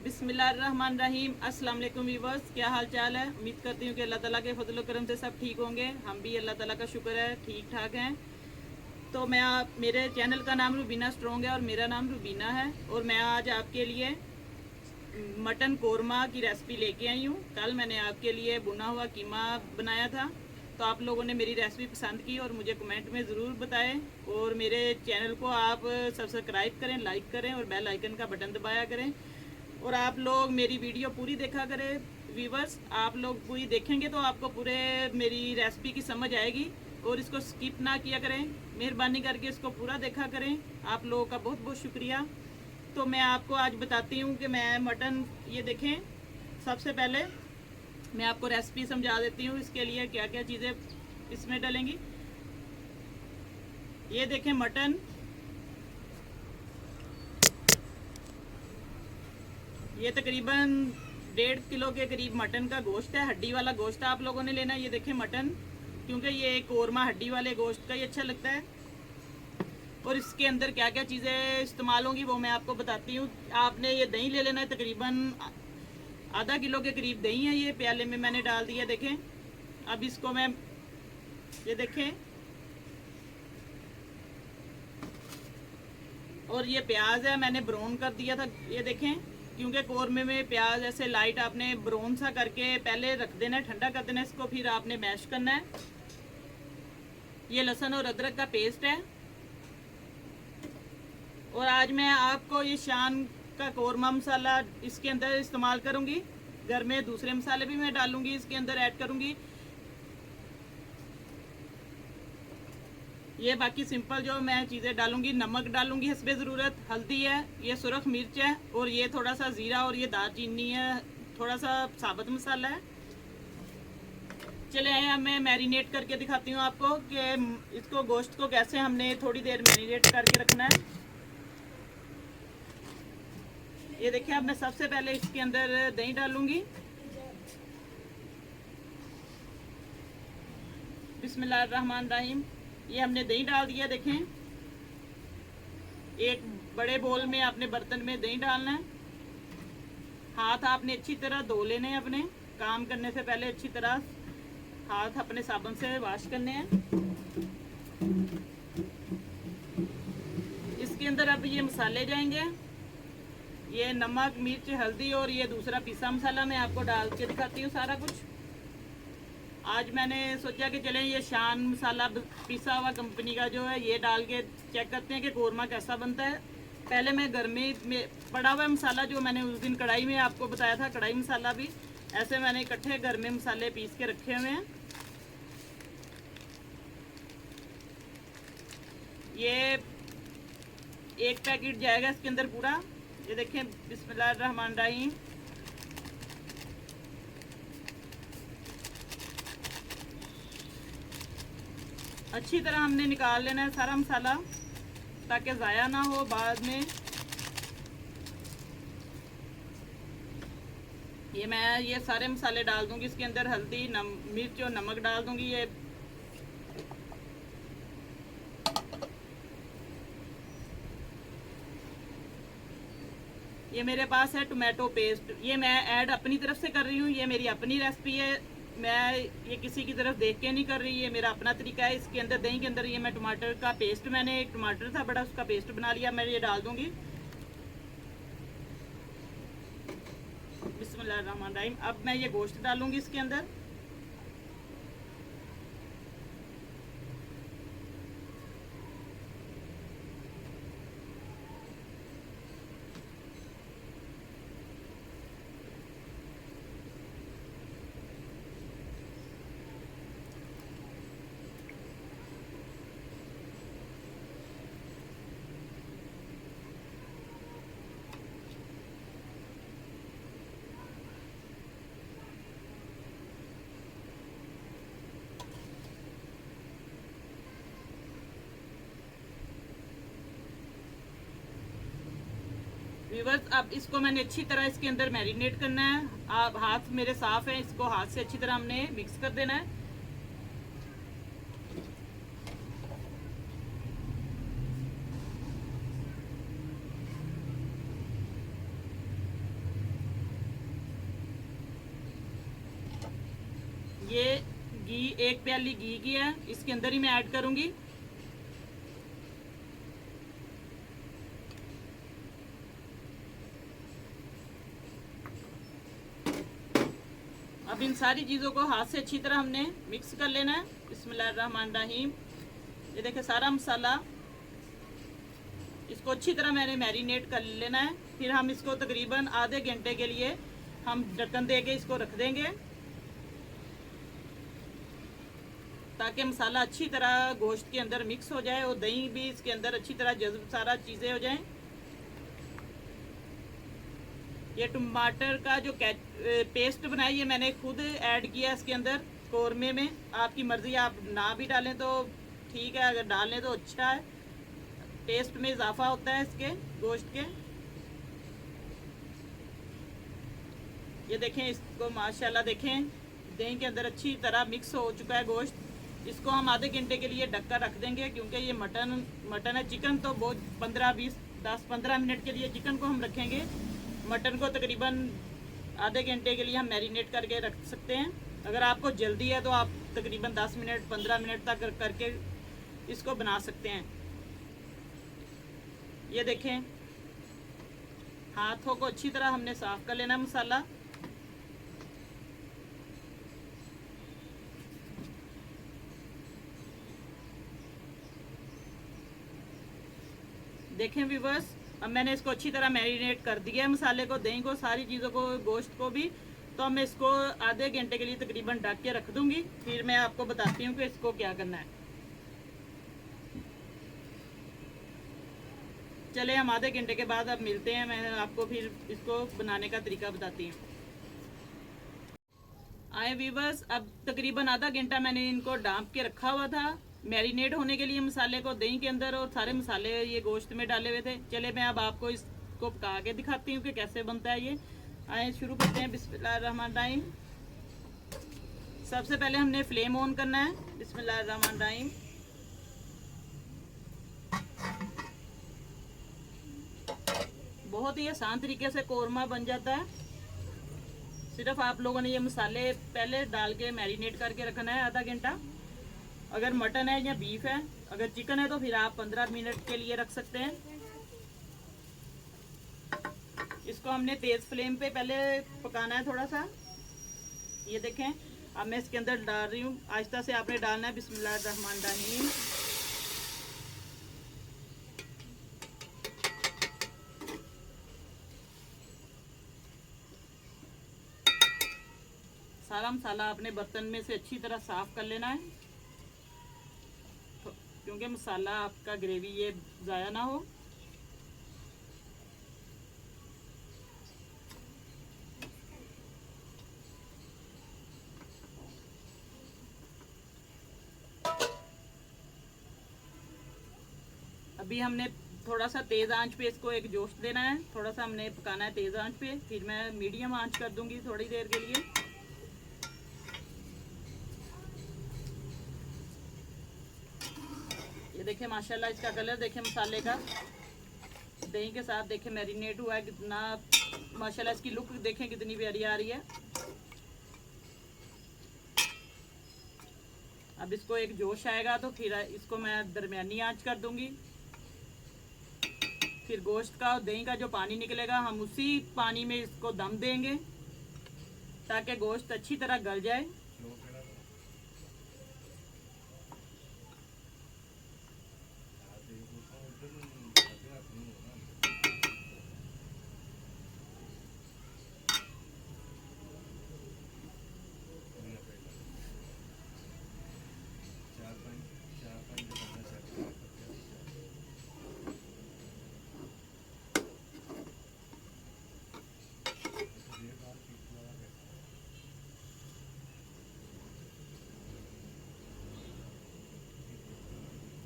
बिस्मिल्लाहिर्रहमानिर्रहीम। अस्सलाम वालेकुम व्यूअर्स, क्या हाल चाल है। उम्मीद करती हूँ कि अल्लाह ताला के फजल करम से सब ठीक होंगे। हम भी अल्लाह ताला का शुक्र है ठीक ठाक हैं। तो मेरे चैनल का नाम रूबीना स्ट्रॉन्ग है और मेरा नाम रूबीना है। और मैं आज आपके लिए मटन कोरमा की रेसिपी लेके आई हूँ। कल मैंने आपके लिए भुना हुआ कीमा बनाया था, तो आप लोगों ने मेरी रेसिपी पसंद की और मुझे कमेंट में ज़रूर बताएं। और मेरे चैनल को आप सब्सक्राइब करें, लाइक करें और बेल आइकन का बटन दबाया करें। और आप लोग मेरी वीडियो पूरी देखा करें व्यूवर्स। आप लोग पूरी देखेंगे तो आपको पूरे मेरी रेसिपी की समझ आएगी। और इसको स्किप ना किया करें, मेहरबानी करके इसको पूरा देखा करें। आप लोगों का बहुत बहुत शुक्रिया। तो मैं आपको आज बताती हूँ कि मैं मटन, ये देखें, सबसे पहले मैं आपको रेसिपी समझा देती हूँ इसके लिए क्या क्या चीज़ें इसमें डलेंगी। ये देखें मटन, ये तकरीबन 1.5 किलो के करीब मटन का गोश्त है। हड्डी वाला गोश्त आप लोगों ने लेना है। ये देखें मटन, क्योंकि ये कोरमा हड्डी वाले गोश्त का ही अच्छा लगता है। और इसके अंदर क्या क्या चीज़ें इस्तेमाल होंगी वो मैं आपको बताती हूँ। आपने ये दही ले लेना है, तकरीबन आधा किलो के करीब दही है। ये प्याले में मैंने डाल दिया, देखें। अब इसको मैं, ये देखें, और ये प्याज है, मैंने ब्राउन कर दिया था, ये देखें। क्योंकि कौरमे में प्याज ऐसे लाइट आपने ब्राउन सा करके पहले रख देना है, ठंडा कर देना है इसको, फिर आपने मैश करना है। ये लहसुन और अदरक का पेस्ट है। और आज मैं आपको ये शान का कौरमा मसाला इसके अंदर इस्तेमाल करूंगी। घर में दूसरे मसाले भी मैं डालूंगी, इसके अंदर ऐड करूंगी। ये बाकी सिंपल जो मैं चीज़ें डालूंगी, नमक डालूंगी हस्बे ज़रूरत, हल्दी है, ये सुरख मिर्च है, और ये थोड़ा सा ज़ीरा, और ये दालचीनी है, थोड़ा सा साबुत मसाला है। चले आए, अब मैं मैरिनेट करके दिखाती हूँ आपको कि इसको गोश्त को कैसे हमने थोड़ी देर मैरिनेट करके रखना है। ये देखिए, अब मैं सबसे पहले इसके अंदर दही डालूंगी। बिस्मिल्लाहिर्रहमानिर्रहीम। ये हमने दही डाल दिया, देखें। एक बड़े बोल में आपने बर्तन में दही डालना है। हाथ आपने अच्छी तरह धो लेने हैं, अपने काम करने से पहले अच्छी तरह हाथ अपने साबुन से वॉश करने हैं। इसके अंदर अब ये मसाले जाएंगे, ये नमक, मिर्च, हल्दी, और ये दूसरा पिसा मसाला मैं आपको डाल के दिखाती हूँ सारा कुछ। आज मैंने सोचा कि चलें ये शान मसाला पिसा हुआ कंपनी का जो है, ये डाल के चेक करते हैं कि कोरमा कैसा बनता है। पहले मैं घर में पड़ा हुआ मसाला, जो मैंने उस दिन कढ़ाई में आपको बताया था, कढ़ाई मसाला भी ऐसे मैंने इकट्ठे घर में मसाले पीस के रखे हुए हैं। ये एक पैकेट जाएगा इसके अंदर पूरा। ये देखें, बिस्मिल्लाहिर्रहमानिर्रहीम। अच्छी तरह हमने निकाल लेना है सारा मसाला, ताकि ज़ाया ना हो बाद में। ये मैं ये सारे मसाले डाल दूंगी इसके अंदर, हल्दी, मिर्च और नमक डाल दूंगी। ये मेरे पास है टोमेटो पेस्ट, ये मैं ऐड अपनी तरफ से कर रही हूँ। ये मेरी अपनी रेसिपी है, मैं ये किसी की तरफ देख के नहीं कर रही, ये मेरा अपना तरीका है। इसके अंदर दही के अंदर ये मैं टमाटर का पेस्ट, मैंने एक टमाटर था बड़ा, उसका पेस्ट बना लिया, मैं ये डाल दूंगी। बिस्मिल्लाहिर्रहमानिर्रहीम। अब मैं ये गोश्त डालूंगी इसके अंदर। व्यूअर्स, अब इसको मैंने अच्छी तरह इसके अंदर मैरिनेट करना है। आप, हाथ मेरे साफ है, इसको हाथ से अच्छी तरह हमने मिक्स कर देना है। ये घी 1 प्याली घी की है, इसके अंदर ही मैं ऐड करूंगी। अब इन सारी चीज़ों को हाथ से अच्छी तरह हमने मिक्स कर लेना है। बिस्मिल्लाहिर्रहमानिर्रहीम। ये देखिए सारा मसाला, इसको अच्छी तरह मैंने मैरिनेट कर लेना है। फिर हम इसको तकरीबन आधे घंटे के लिए हम ढक्कन दे के इसको रख देंगे, ताकि मसाला अच्छी तरह गोश्त के अंदर मिक्स हो जाए और दही भी इसके अंदर अच्छी तरह जज्ब सारा चीज़ें हो जाएं। ये टमाटर का जो पेस्ट बनाया ये मैंने खुद ऐड किया इसके अंदर कौरमे में। आपकी मर्ज़ी, आप ना भी डालें तो ठीक है, अगर डालें तो अच्छा है, टेस्ट में इजाफा होता है इसके गोश्त के। ये देखें इसको माशाल्लाह, देखें दही के अंदर अच्छी तरह मिक्स हो चुका है गोश्त। इसको हम आधे घंटे के लिए ढककर रख देंगे, क्योंकि ये मटन है। चिकन तो बहुत 10-15 मिनट के लिए चिकन को हम रखेंगे। मटन को तकरीबन आधे घंटे के लिए हम मैरिनेट करके रख सकते हैं। अगर आपको जल्दी है तो आप तकरीबन 10 मिनट 15 मिनट तक करके इसको बना सकते हैं। ये देखें, हाथों को अच्छी तरह हमने साफ कर लेना मसाला। देखें व्यूअर्स, अब मैंने इसको अच्छी तरह मैरिनेट कर दिया है, मसाले को, दही को, सारी चीज़ों को, गोश्त को भी। तो अब मैं इसको आधे घंटे के लिए तकरीबन ढक के रख दूंगी। फिर मैं आपको बताती हूँ कि इसको क्या करना है। चले हम आधे घंटे के बाद अब मिलते हैं, मैं आपको फिर इसको बनाने का तरीका बताती हूँ। आए व्यूअर्स, अब तकरीबन आधा घंटा मैंने इनको ढाँप के रखा हुआ था मैरिनेट होने के लिए मसाले को, दही के अंदर, और सारे मसाले ये गोश्त में डाले हुए थे। चले मैं अब आपको इसको पका के दिखाती हूँ कि कैसे बनता है ये। आए शुरू करते हैं। बिस्मिल्लाहिर्रहमानिर्रहीम। सबसे पहले हमने फ्लेम ऑन करना है। बिस्मिल्लाहिर्रहमानिर्रहीम। बहुत ही आसान तरीके से कौरमा बन जाता है। सिर्फ आप लोगों ने ये मसाले पहले डाल के मैरिनेट करके रखना है आधा घंटा। अगर मटन है या बीफ है, अगर चिकन है तो फिर आप 15 मिनट के लिए रख सकते हैं। इसको हमने तेज फ्लेम पे पहले पकाना है थोड़ा सा। ये देखें, अब मैं इसके अंदर डाल रही हूँ, आहिस्ता से आपने डालना है। बिस्मिल्लाहिर्रहमानिर्रहीम। सारा मसाला अपने बर्तन में से अच्छी तरह साफ कर लेना है, क्योंकि मसाला आपका ग्रेवी ये ज़ाया ना हो। अभी हमने थोड़ा सा तेज़ आंच पे इसको एक जोश देना है, थोड़ा सा हमने पकाना है तेज़ आंच पे। फिर मैं मीडियम आंच कर दूंगी थोड़ी देर के लिए। ये देखें माशाल्लाह, इसका कलर देखें मसाले का, दही के साथ देखें मैरिनेट हुआ है कितना माशाल्लाह। इसकी लुक देखें कितनी प्यारी आ रही है। अब इसको एक जोश आएगा तो फिर इसको मैं दरमियानी आंच कर दूंगी। फिर गोश्त का और दही का जो पानी निकलेगा, हम उसी पानी में इसको दम देंगे ताकि गोश्त अच्छी तरह गल जाए।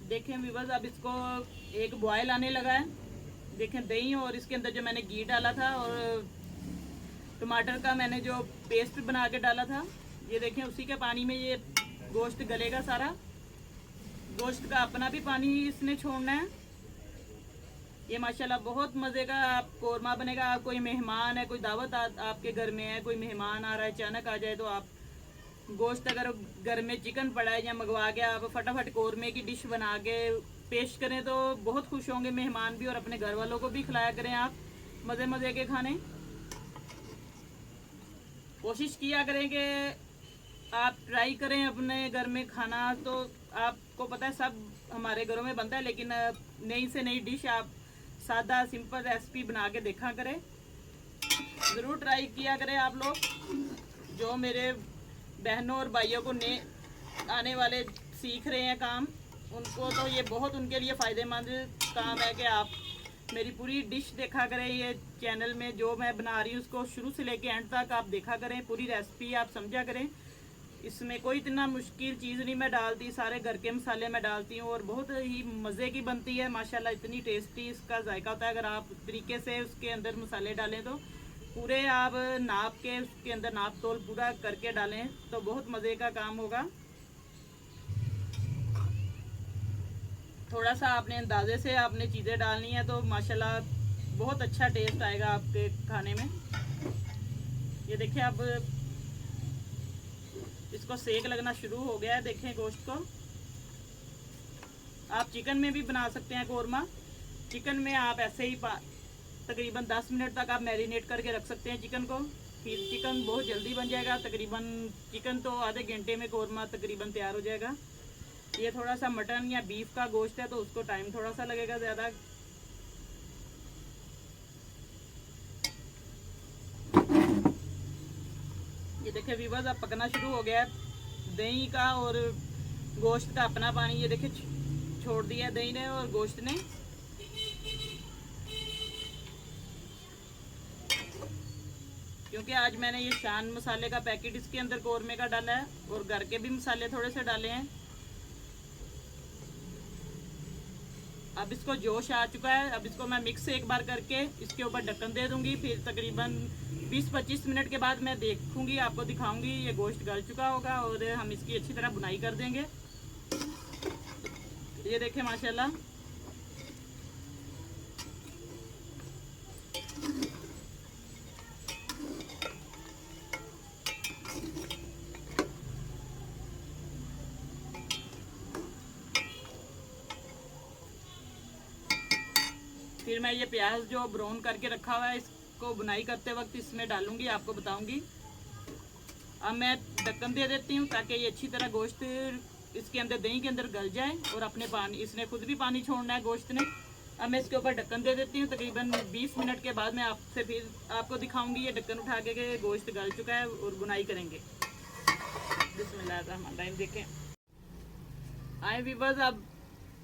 देखें व्यूअर्स, अब इसको एक बॉयल आने लगा है। देखें दही और इसके अंदर जो मैंने घी डाला था और टमाटर का मैंने जो पेस्ट बना के डाला था, ये देखें उसी के पानी में ये गोश्त गलेगा सारा। गोश्त का अपना भी पानी इसने छोड़ना है। ये माशाल्लाह बहुत मज़े का आप कौरमा बनेगा। आप कोई मेहमान है, कोई दावत आपके घर में है, कोई मेहमान आ रहा है, अचानक आ जाए तो आप गोश्त अगर घर में चिकन पड़ा है या मंगवा के आप फटाफट कौरमे की डिश बना के पेश करें तो बहुत खुश होंगे मेहमान भी, और अपने घर वालों को भी खिलाया करें आप मज़े मज़े के खाने। कोशिश किया करें कि आप ट्राई करें अपने घर में खाना। तो आपको पता है सब हमारे घरों में बनता है, लेकिन नई से नई डिश आप सादा सिंपल रेसिपी बना के देखा करें, ज़रूर ट्राई किया करें आप लोग। जो मेरे बहनों और भाइयों को आने वाले सीख रहे हैं काम, उनको तो ये बहुत उनके लिए फ़ायदेमंद काम है कि आप मेरी पूरी डिश देखा करें। ये चैनल में जो मैं बना रही हूँ उसको शुरू से लेके एंड तक आप देखा करें, पूरी रेसिपी आप समझा करें। इसमें कोई इतना मुश्किल चीज़ नहीं मैं डालती, सारे घर के मसाले मैं डालती हूँ और बहुत ही मज़े की बनती है माशाल्लाह। इतनी टेस्टी इसका जायका होता है अगर आप तरीके से उसके अंदर मसाले डालें तो। पूरे आप नाप के उसके अंदर नाप तोल पूरा करके डालें तो बहुत मज़े का काम होगा। थोड़ा सा आपने अंदाजे से आपने चीज़ें डालनी है तो माशाल्लाह बहुत अच्छा टेस्ट आएगा आपके खाने में। ये देखिए अब इसको सेक लगना शुरू हो गया है, देखें गोश्त को। आप चिकन में भी बना सकते हैं कौरमा। चिकन में आप ऐसे ही तकरीबन 10 मिनट तक आप मैरिनेट करके रख सकते हैं चिकन को, फिर चिकन बहुत जल्दी बन जाएगा। तकरीबन चिकन तो आधे घंटे में कौरमा तकरीबन तैयार हो जाएगा। ये थोड़ा सा मटन या बीफ का गोश्त है तो उसको टाइम थोड़ा सा लगेगा ज़्यादा। ये देखिए व्यूअर्स अब पकना शुरू हो गया है। दही का और गोश्त का अपना पानी ये देखिए छोड़ दिया दही ने और गोश्त ने। क्योंकि आज मैंने ये शान मसाले का पैकेट इसके अंदर कौरमे का डाला है और घर के भी मसाले थोड़े से डाले हैं। अब इसको जोश आ चुका है, अब इसको मैं मिक्स एक बार करके इसके ऊपर ढक्कन दे दूंगी। फिर तकरीबन 20-25 मिनट के बाद मैं देखूंगी, आपको दिखाऊंगी ये गोश्त गल चुका होगा और हम इसकी अच्छी तरह बुनाई कर देंगे। ये देखें माशाल्लाह फिर मैं ये प्याज जो ब्राउन करके रखा हुआ है इसको बुनाई करते वक्त इसमें डालूंगी, आपको बताऊंगी। अब मैं ढक्कन दे देती हूँ ताकि ये अच्छी तरह गोश्त इसके अंदर दही के अंदर गल जाए और अपने पानी, इसने खुद भी पानी छोड़ना है गोश्त ने। अब मैं इसके ऊपर ढक्कन दे देती हूँ। तकरीबन 20 मिनट के बाद मैं आपसे फिर आपको दिखाऊंगी ये ढक्कन उठा के गोश्त गल चुका है और बुनाई करेंगे। बिस्मिल्लाह देखें आए व्यूअर्स, अब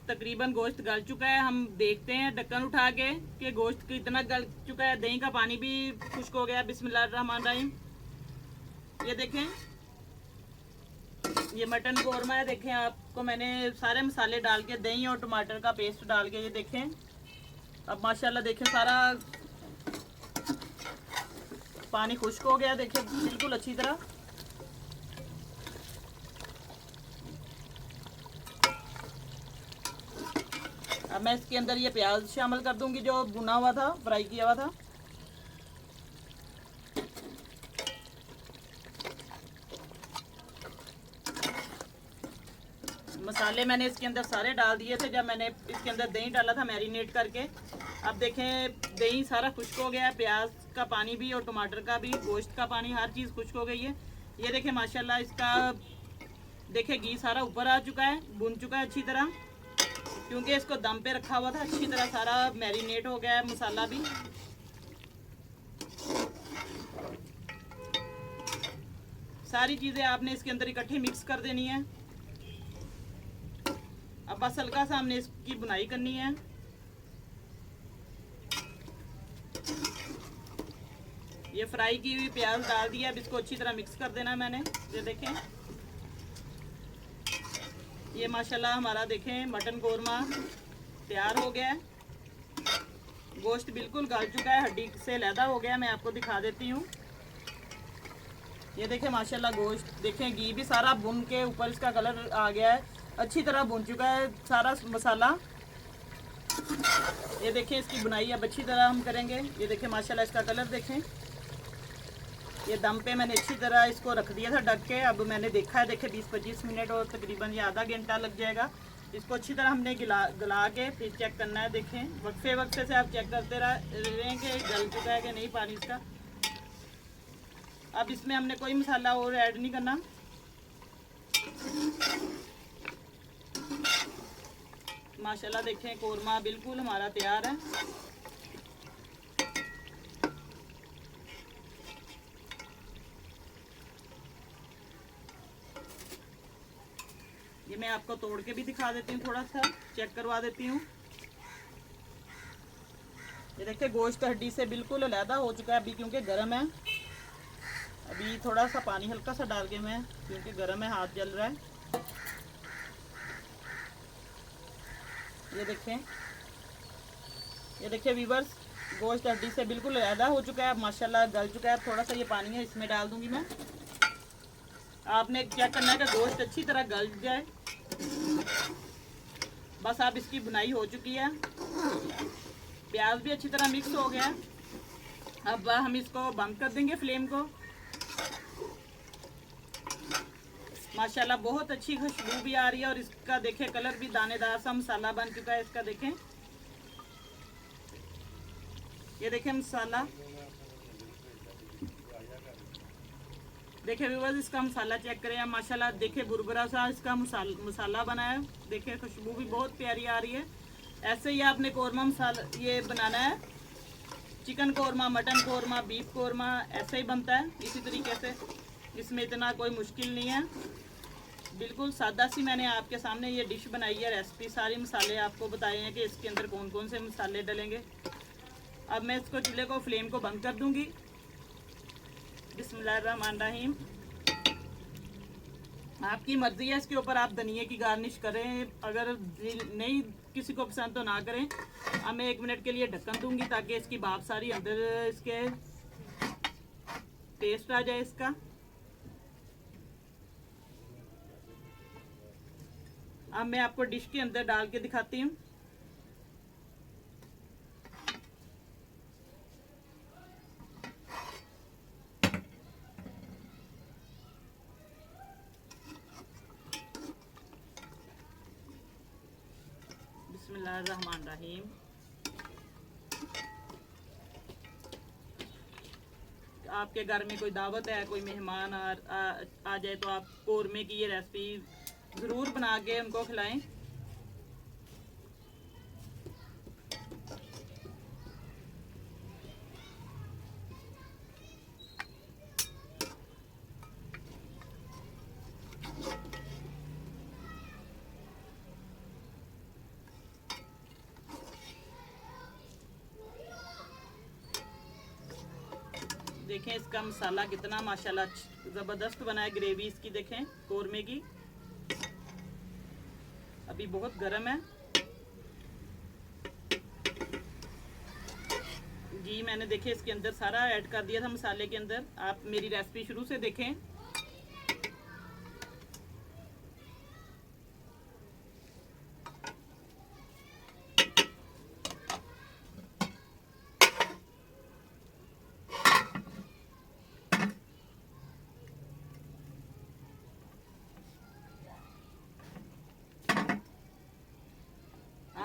तकरीबन गोश्त गल चुका है। हम देखते हैं ढक्कन उठा के कि गोश्त कितना गल चुका है। दही का पानी भी खुश्क हो गया। बिस्मिल्लाहिर्रहमानिर्रहीम। ये देखें ये मटन कौरमा है। देखें आपको मैंने सारे मसाले डाल के दही और टमाटर का पेस्ट डाल के ये देखें। अब माशाल्लाह देखें सारा पानी खुश्क हो गया, देखें बिल्कुल अच्छी तरह। अब मैं इसके अंदर ये प्याज शामिल कर दूंगी जो भुना हुआ था, फ्राई किया हुआ था। मसाले मैंने इसके अंदर सारे डाल दिए थे जब मैंने इसके अंदर दही डाला था मैरिनेट करके। अब देखें दही सारा खुश्क हो गया है, प्याज का पानी भी और टमाटर का भी, गोश्त का पानी, हर चीज़ खुश्क हो गई है। ये देखें माशाल्लाह इसका देखें घी सारा ऊपर आ चुका है, भुन चुका है अच्छी तरह, क्योंकि इसको दम पे रखा हुआ था। अच्छी तरह सारा मैरिनेट हो गया है मसाला भी। सारी चीज़ें आपने इसके अंदर इकट्ठी मिक्स कर देनी है। अब बस हल्का सा हमने इसकी बुनाई करनी है। ये फ्राई की हुई प्याज डाल दिया, अब इसको अच्छी तरह मिक्स कर देना है मैंने। ये देखें ये माशाल्लाह हमारा देखें मटन कौरमा तैयार हो गया है। गोश्त बिल्कुल गल चुका है, हड्डी से अलहदा हो गया। मैं आपको दिखा देती हूँ। ये देखें माशाल्लाह गोश्त देखें घी भी सारा भुन के ऊपर इसका कलर आ गया है, अच्छी तरह भुन चुका है सारा मसाला। ये देखें इसकी बुनाई अब अच्छी तरह हम करेंगे। ये देखें माशाल्लाह इसका कलर देखें। ये दम पे मैंने अच्छी तरह इसको रख दिया था ढक के। अब मैंने देखा है, देखे 20-25 मिनट और तकरीबन ये आधा घंटा लग जाएगा। इसको अच्छी तरह हमने गला के फिर चेक करना है। देखें वक्फे वक्फे से आप चेक करते रहेंगे गल चुका है कि नहीं पानी इसका। अब इसमें हमने कोई मसाला और ऐड नहीं करना। माशाल्लाह देखें कोरमा बिल्कुल हमारा तैयार है। ये मैं आपको तोड़ के भी दिखा देती हूँ, थोड़ा सा चेक करवा देती हूँ। ये देखिए गोश्त हड्डी से बिल्कुल अलहदा हो चुका है अभी, क्योंकि गर्म है। अभी थोड़ा सा पानी हल्का सा डाल के मैं, क्योंकि गर्म है, हाथ जल रहा है। ये देखिए व्यूअर्स, गोश्त हड्डी से बिल्कुल अलहदा हो चुका है, माशाल्लाह गल चुका है। थोड़ा सा ये पानी है इसमें डाल दूंगी मैं। आपने क्या करना है कि गोश्त अच्छी तरह गल जाए, बस। आप इसकी बुनाई हो चुकी है, प्याज भी अच्छी तरह मिक्स हो गया। अब हम इसको बंद कर देंगे फ्लेम को। माशाल्लाह बहुत अच्छी खुशबू भी आ रही है और इसका देखें कलर भी दानेदार सा मसाला बन चुका है इसका। देखें ये देखें मसाला, देखिए व्यूअर्स इसका मसाला चेक करें माशाल्लाह। देखिए बुरबुरा सा इसका मसाला बना है। देखिए खुशबू भी बहुत प्यारी आ रही है। ऐसे ही आपने कोरमा मसाला ये बनाना है। Chicken korma, mutton korma, beef korma ऐसे ही बनता है इसी तरीके से। इसमें इतना कोई मुश्किल नहीं है, बिल्कुल सादा सी मैंने आपके सामने ये डिश बनाई है। रेसिपी सारी मसाले आपको बताए हैं कि इसके अंदर कौन कौन से मसाले डलेंगे। अब मैं इसको चूल्हे को फ्लेम को बंद कर दूंगी। बिस्मिल्लाहिर्रहमानिर्रहीम। आपकी मर्जी है, इसके ऊपर आप धनिया की गार्निश करें, अगर नहीं किसी को पसंद तो ना करें। अब मैं 1 मिनट के लिए ढक्कन दूंगी ताकि इसकी भाप सारी अंदर इसके टेस्ट आ जाए इसका। अब मैं आपको डिश के अंदर डाल के दिखाती हूँ। बिस्मिल्लाहिर्रहमानिर्रहीम। आपके घर में कोई दावत है, कोई मेहमान आ जाए तो आप कोरमे की ये रेसिपी ज़रूर बना के उनको खिलाएं। देखें इसका मसाला कितना माशाल्लाह ज़बरदस्त बना है। ग्रेवी इसकी देखें कोरमे की, अभी बहुत गर्म है। जी मैंने देखे इसके अंदर सारा ऐड कर दिया था मसाले के अंदर। आप मेरी रेसिपी शुरू से देखें।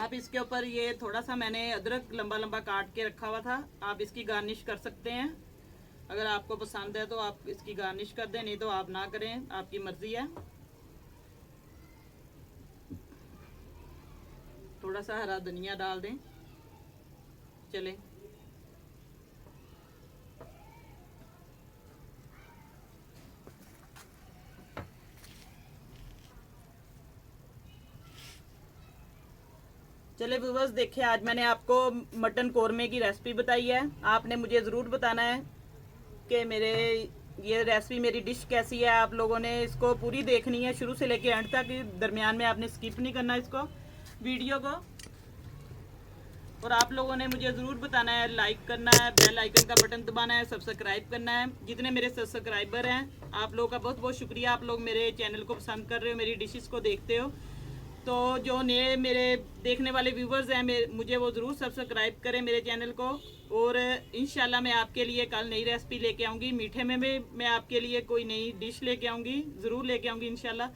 आप इसके ऊपर ये थोड़ा सा मैंने अदरक लंबा लंबा काट के रखा हुआ था, आप इसकी गार्निश कर सकते हैं। अगर आपको पसंद है तो आप इसकी गार्निश कर दें, नहीं तो आप ना करें, आपकी मर्जी है। थोड़ा सा हरा धनिया डाल दें। चलें चले व्यूअर्स, देखिए आज मैंने आपको मटन कोरमे की रेसिपी बताई है। आपने मुझे ज़रूर बताना है कि मेरे ये रेसिपी, मेरी डिश कैसी है। आप लोगों ने इसको पूरी देखनी है शुरू से लेके एंड तक, दरमियान में आपने स्किप नहीं करना इसको वीडियो को। और आप लोगों ने मुझे ज़रूर बताना है, लाइक करना है, बेल आइकन का बटन दबाना है, सब्सक्राइब करना है। जितने मेरे सब्सक्राइबर हैं आप लोगों का बहुत बहुत शुक्रिया। आप लोग मेरे चैनल को पसंद कर रहे हो, मेरी डिशेस को देखते हो। तो जो नए मेरे देखने वाले व्यूवर्स हैं मुझे वो ज़रूर सब्सक्राइब करें मेरे चैनल को। और इंशाल्लाह मैं आपके लिए कल नई रेसिपी लेके आऊँगी। मीठे में भी मैं आपके लिए कोई नई डिश लेके आऊँगी, ज़रूर लेके आऊँगी इंशाल्लाह।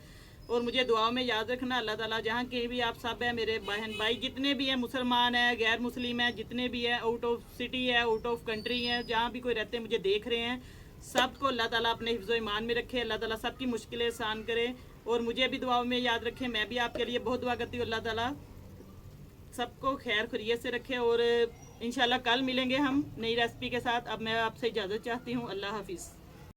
और मुझे दुआओं में याद रखना। अल्लाह ताला जहाँ के भी आप सब हैं, मेरे बहन भाई जितने भी हैं, मुसलमान हैं, गैर मुस्लिम हैं, जितने भी हैं, आउट ऑफ सिटी है, आउट ऑफ कंट्री हैं, जहाँ भी कोई रहते हैं मुझे देख रहे हैं, सबको अल्लाह ताला अपने हिफ्ज़ ईमान में रखे। अल्लाह ताला सबकी मुश्किलें आसान करे और मुझे भी दुआओं में याद रखे। मैं भी आपके लिए बहुत दुआ करती हूँ, अल्लाह ताला सबको खैर खैरियत से रखे। और इंशाल्लाह कल मिलेंगे हम नई रेसिपी के साथ। अब मैं आपसे इजाज़त चाहती हूँ। अल्लाह हाफिज़।